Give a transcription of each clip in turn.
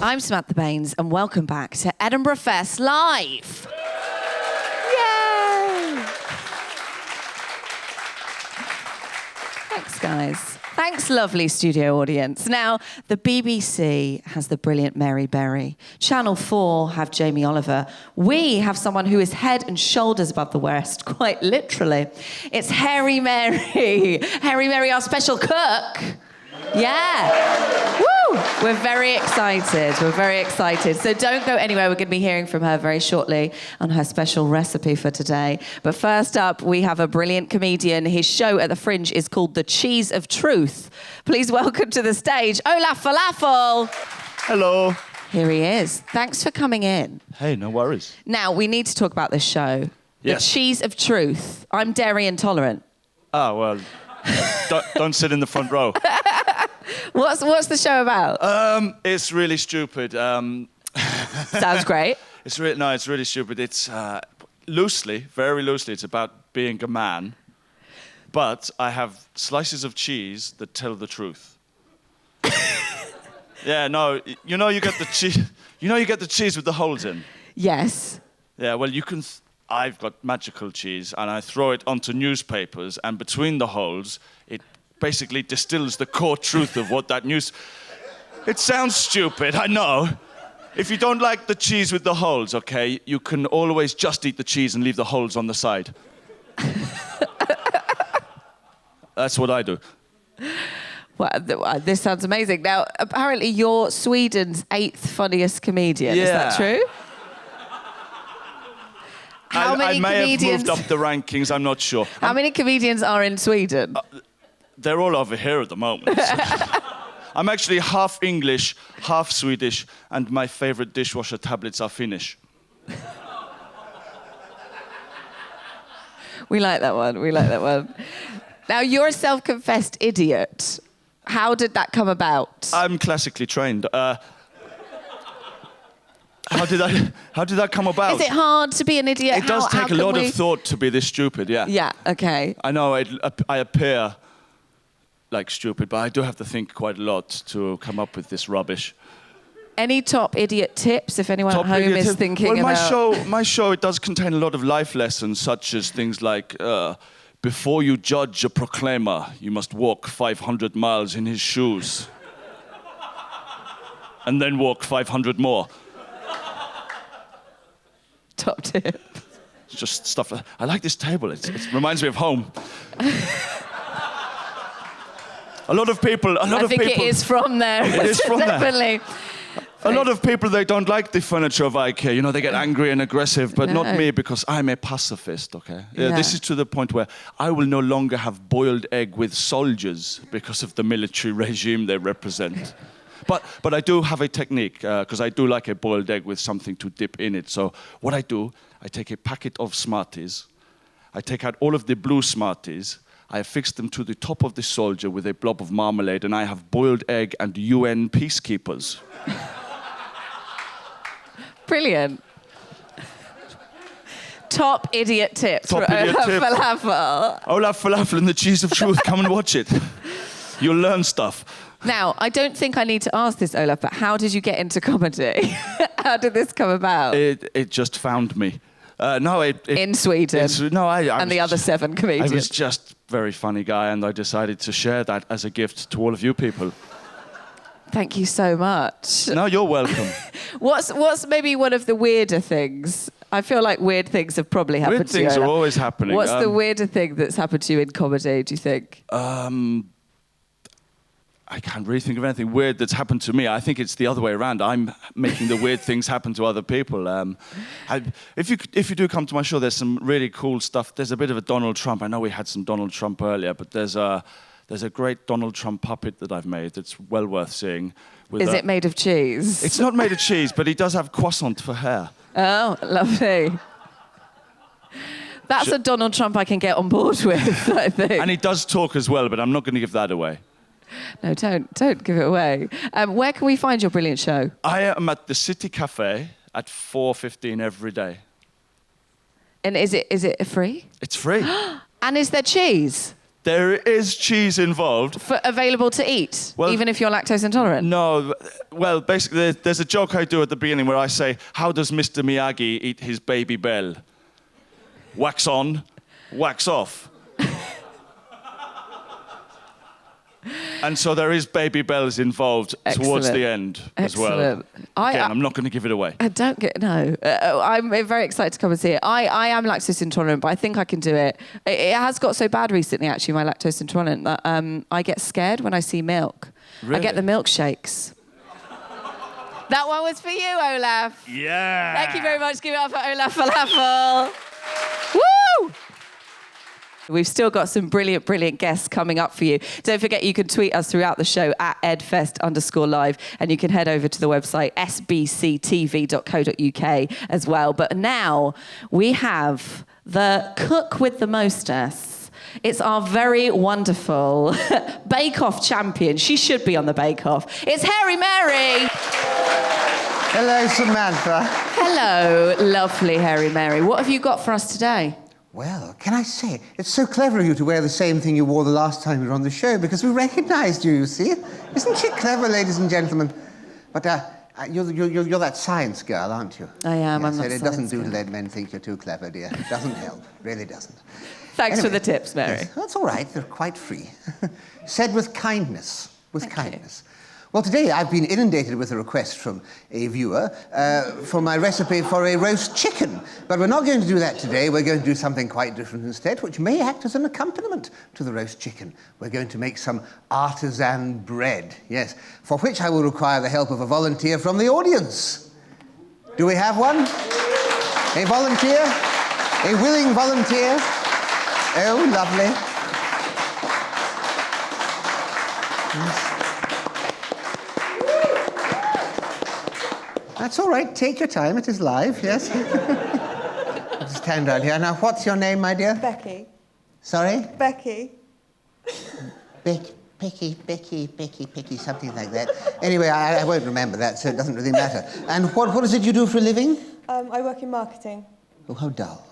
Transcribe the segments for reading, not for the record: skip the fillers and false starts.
I'm Samantha Baines, and welcome back to Edinburgh Fest Live. Yay! Thanks, guys. Thanks, lovely studio audience. Now, the BBC has the brilliant Mary Berry. Channel 4 have Jamie Oliver. We have someone who is head and shoulders above the West, quite literally. It's Hairy Mary. Hairy Mary, our special cook. Yeah. Woo! We're very excited. We're very excited. So don't go anywhere. We're going to be hearing from her very shortly on her special recipe for today. But first up, we have a brilliant comedian. His show at the Fringe is called The Cheese of Truth. Please welcome to the stage, Olaf Falafel. Hello. Here he is. Thanks for coming in. Hey, no worries. Now, we need to talk about this show. Yes. The Cheese of Truth. I'm dairy intolerant. Oh, well, don't sit in the front row. What's the show about? It's really stupid. Sounds great. It's really stupid. It's very loosely, it's about being a man. But I have slices of cheese that tell the truth. Yeah, no, you get the cheese. You get the cheese with the holes in. Yes. Yeah, well, I've got magical cheese, and I throw it onto newspapers, and between the holes, it basically distills the core truth of what that news... It sounds stupid, I know. If you don't like the cheese with the holes, okay, you can always just eat the cheese and leave the holes on the side. That's what I do. Well, this sounds amazing. Now, apparently you're Sweden's 8th funniest comedian. Yeah. Is that true? How many I may comedians... have moved up the rankings, I'm not sure. How many comedians are in Sweden? They're all over here at the moment. I'm actually half English, half Swedish, and my favorite dishwasher tablets are Finnish. We like that one. We like that one. Now, you're a self-confessed idiot. How did that come about? I'm classically trained. How did that come about? Is it hard to be an idiot? It does take a lot of thought to be this stupid, yeah. Yeah, okay. I know I appear like stupid, but I do have to think quite a lot to come up with this rubbish. Any top idiot tips if anyone at home is thinking about... my show, it does contain a lot of life lessons, such as things like, before you judge a proclaimer, you must walk 500 miles in his shoes. And then walk 500 more. Top tip. It's just stuff. I like this table. It reminds me of home. A lot of people. I think it is from there. It is from definitely. there. A lot of people, they don't like the furniture of IKEA. You know, they get angry and aggressive, but not me, because I'm a pacifist, okay? Yeah. This is to the point where I will no longer have boiled egg with soldiers because of the military regime they represent. But I do have a technique, because I do like a boiled egg with something to dip in it. So what I do, I take a packet of Smarties, I take out all of the blue Smarties, I affix them to the top of the soldier with a blob of marmalade, and I have boiled egg and UN peacekeepers. Brilliant. Top idiot tips Top for idiot Olaf tip. Falafel. Olaf Falafel and the Cheese of Truth, come and watch it. You'll learn stuff. Now, I don't think I need to ask this, Olaf, but how did you get into comedy? How did this come about? It just found me. In Sweden. And the other 7 comedians. I was just a very funny guy, and I decided to share that as a gift to all of you people. Thank you so much. No, you're welcome. What's maybe one of the weirder things? I feel like weird things have probably happened to you. Weird things are always happening. What's the weirder thing that's happened to you in comedy, do you think? I can't really think of anything weird that's happened to me. I think it's the other way around. I'm making the weird things happen to other people. If you do come to my show, there's some really cool stuff. There's a bit of a Donald Trump. I know we had some Donald Trump earlier, but there's a great Donald Trump puppet that I've made that's well worth seeing. Is it made of cheese? It's not made of cheese, but he does have croissant for hair. Oh, lovely. That's a Donald Trump I can get on board with, I think. And he does talk as well, but I'm not going to give that away. No, don't give it away. Where can we find your brilliant show? I am at the City Cafe at 4:15 every day. And is it free? It's free. And is there cheese? There is cheese involved. Available to eat, even if you're lactose intolerant? No. Well, basically, there's a joke I do at the beginning where I say, how does Mr. Miyagi eat his baby bell? Wax on, wax off. And so there is baby bells involved towards the end as well. Again, I'm not going to give it away. I'm very excited to come and see it. I am lactose intolerant, but I think I can do it. It has got so bad recently, actually, my lactose intolerant, that I get scared when I see milk. Really? I get the milkshakes. That one was for you, Olaf. Yeah. Thank you very much. Give it up for Olaf Falafel. Woo! We've still got some brilliant, brilliant guests coming up for you. Don't forget, you can tweet us throughout the show at edfest_live, and you can head over to the website sbctv.co.uk as well. But now we have the cook with the mostess. It's our very wonderful Bake-Off champion. She should be on the Bake-Off. It's Hairy Mary. Hello, Samantha. Hello, lovely Hairy Mary. What have you got for us today? Well, can I say, it's so clever of you to wear the same thing you wore the last time you were on the show, because we recognised you, you see. Isn't she clever, ladies and gentlemen? But you're that science girl, aren't you? I am, yes, I'm not it doesn't do girl. to let men think you're too clever, dear. It doesn't help, really doesn't. Thanks for the tips, Mary. Yes, that's all right, they're quite free. Said with kindness, kindness. Well, today I've been inundated with a request from a viewer for my recipe for a roast chicken. But we're not going to do that today. We're going to do something quite different instead, which may act as an accompaniment to the roast chicken. We're going to make some artisan bread, yes, for which I will require the help of a volunteer from the audience. Do we have one? A volunteer? A willing volunteer? Oh, lovely. Yes. That's all right. Take your time. It is live, yes? Just stand around here. Now, what's your name, my dear? Becky. Sorry? Becky. Becky, something like that. Anyway, I won't remember that, so it doesn't really matter. And what is it you do for a living? I work in marketing. Oh, how dull.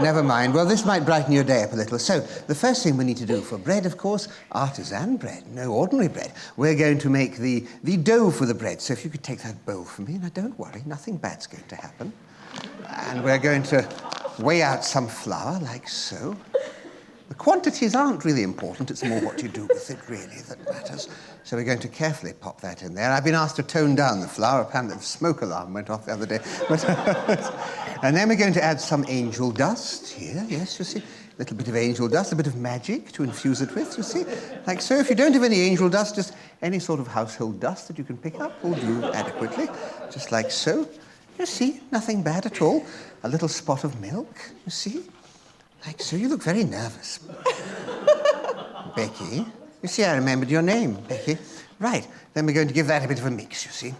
Never mind. Well, this might brighten your day up a little. So, the first thing we need to do for bread, of course, artisan bread, no ordinary bread. We're going to make the dough for the bread. So if you could take that bowl for me. Now, don't worry, nothing bad's going to happen. And we're going to weigh out some flour, like so. The quantities aren't really important. It's more what you do with it, really, that matters. So we're going to carefully pop that in there. I've been asked to tone down the flour. Apparently the smoke alarm went off the other day. But and then we're going to add some angel dust here. Yes, you see. A little bit of angel dust, a bit of magic to infuse it with, you see. Like so. If you don't have any angel dust, just any sort of household dust that you can pick up will do adequately. Just like so. You see, nothing bad at all. A little spot of milk, you see. Like so. You look very nervous. Becky. You see, I remembered your name, Becky. Right. Then we're going to give that a bit of a mix, you see.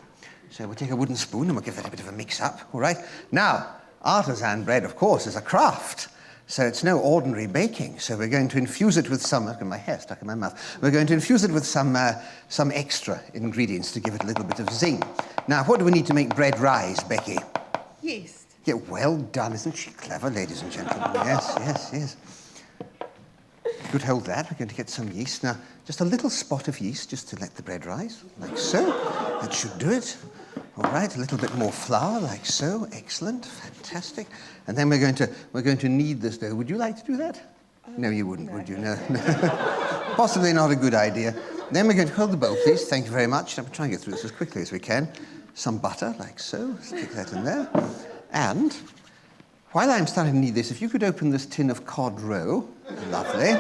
So we'll take a wooden spoon and we'll give that a bit of a mix up, all right? Now, artisan bread, of course, is a craft. So it's no ordinary baking. So we're going to infuse it with some... I've got my hair stuck in my mouth. We're going to infuse it with some extra ingredients to give it a little bit of zing. Now, what do we need to make bread rise, Becky? Yeast. Yeah, well done. Isn't she clever, ladies and gentlemen? Yes, yes, yes. Good, hold that. We're going to get some yeast. Now, just a little spot of yeast just to let the bread rise, like so. That should do it. All right, a little bit more flour, like so. Excellent, fantastic. And then we're going to knead this dough. Would you like to do that? No, you wouldn't, would you? No. Possibly not a good idea. Then we're going to hold the bowl, please. Thank you very much. I'm trying to get through this as quickly as we can. Some butter, like so. Stick that in there. And while I'm starting to knead this, if you could open this tin of cod roe, lovely.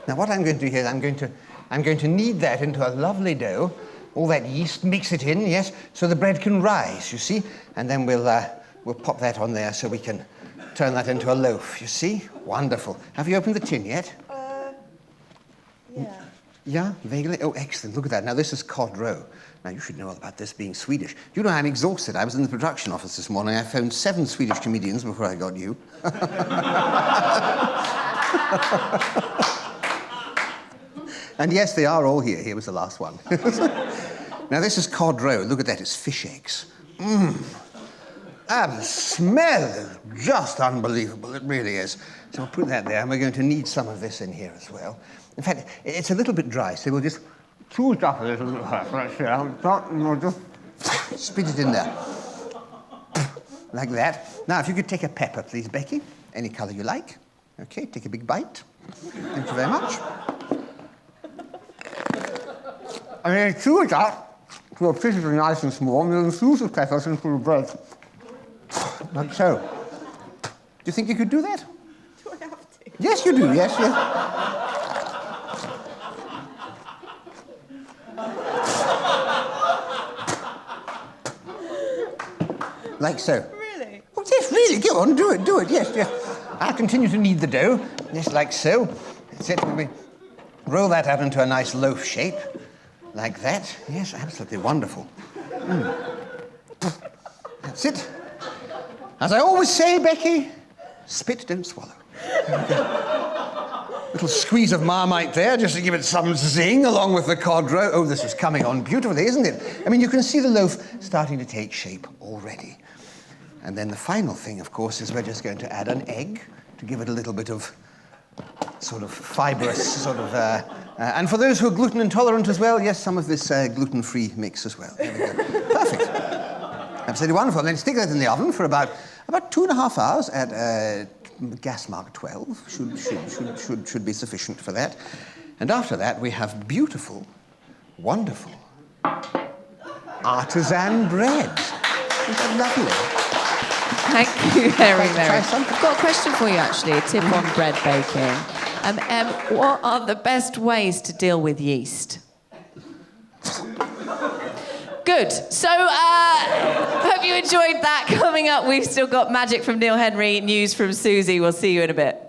Now, what I'm going to do here is I'm going to knead that into a lovely dough. All that yeast, mix it in, yes, so the bread can rise, you see. And then we'll pop that on there so we can turn that into a loaf, you see. Wonderful. Have you opened the tin yet? Yeah. Yeah, vaguely? Oh, excellent. Look at that. Now, this is cod roe. Now, you should know all about this being Swedish. You know, I'm exhausted. I was in the production office this morning. I phoned 7 Swedish comedians before I got you. And yes, they are all here. Here was the last one. Now, this is cod roe. Look at that. It's fish eggs. Mmm. The smell is just unbelievable. It really is. So we'll put that there, and we're going to need some of this in here as well. In fact, it's a little bit dry, so we'll just chew it up a little bit. Just spit it in there. Like that. Now, if you could take a pepper, please, Becky. Any colour you like. Okay, take a big bite. Thank you very much. And then chew it up to a piece nice and small, and then infuse the peppers into the bread. Like so. Do you think you could do that? Do I have to? Yes, you do. Yes, yes. Like so. Really? Oh, yes, really. Go on, do it, yes, yes. I'll continue to knead the dough, just like so. That's it. We roll that out into a nice loaf shape, like that. Yes, absolutely wonderful. That's it. As I always say, Becky, spit, don't swallow. Little squeeze of Marmite there, just to give it some zing, along with the cod roe. Oh, this is coming on beautifully, isn't it? I mean, you can see the loaf starting to take shape already. And then the final thing, of course, is we're just going to add an egg to give it a little bit of sort of fibrous sort of... and for those who are gluten intolerant as well, yes, some of this gluten-free mix as well. There we go. Perfect. Absolutely wonderful. And then stick that in the oven for about 2.5 hours at gas mark 12. Should be sufficient for that. And after that, we have beautiful, wonderful artisan bread. Isn't that lovely? Thank you very, Try very some? much. I've got a question for you, actually, a tip on bread baking. What are the best ways to deal with yeast? Good. So, hope you enjoyed that. Coming up, we've still got magic from Neil Henry, news from Susie. We'll see you in a bit.